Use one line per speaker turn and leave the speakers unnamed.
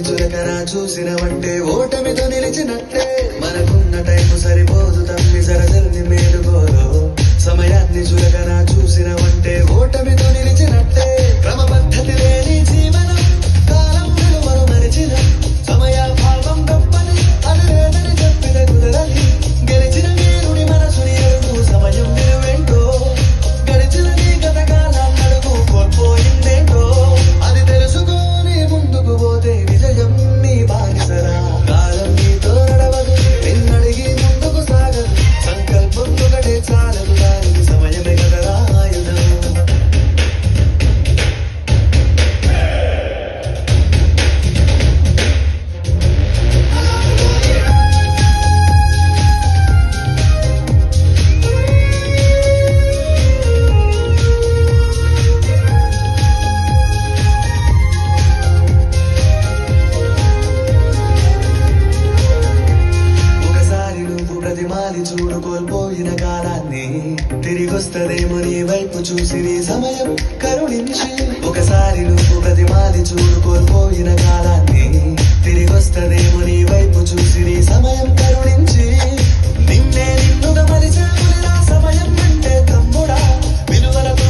చులకన చూసినవంటే ఓటమితో నిలిచినట్టే మనకున్న టైము సరిపోదు తమ్మి సరజల్ని మేలుకోలో సమయాన్ని చులకన చూసినవంటే ఓటమితో నిలిచినట్టే క్రమ పద్ధతి లేని జీవనం కాలం విలువను మరిచిన సమయ భావం గొప్పని అది లేదని చెప్పిన కుదరని గెలిచిన వీరుడి మనసుని ఎరుగు సమయం విలువేంటో గడిచిన నీ గతకాలాన్ని అడుగు కోల్పోయిందేంటో అది తెలుసుకొని ముందుకు పోతే విజయం నీ బానిసరా కాలం నీతో నడవదు నిన్నడిగి ముందుకు సాగదు సంకల్పం ఒకటే చాలదు దానికి సమయమే కదరా ఆయుధం ఒకసారి నువ్వు ప్రతిమాలి చూడు కోల్పోయిన కాలాన్ని తిరిగొస్తదేమో నీ వైపు చూసి నీ సమయం కరుణించి ఒకసారి నువ్వు ప్రతిమాలి చూడు కోల్పోయిన కాలాన్ని తిరిగొస్తదేమో నీ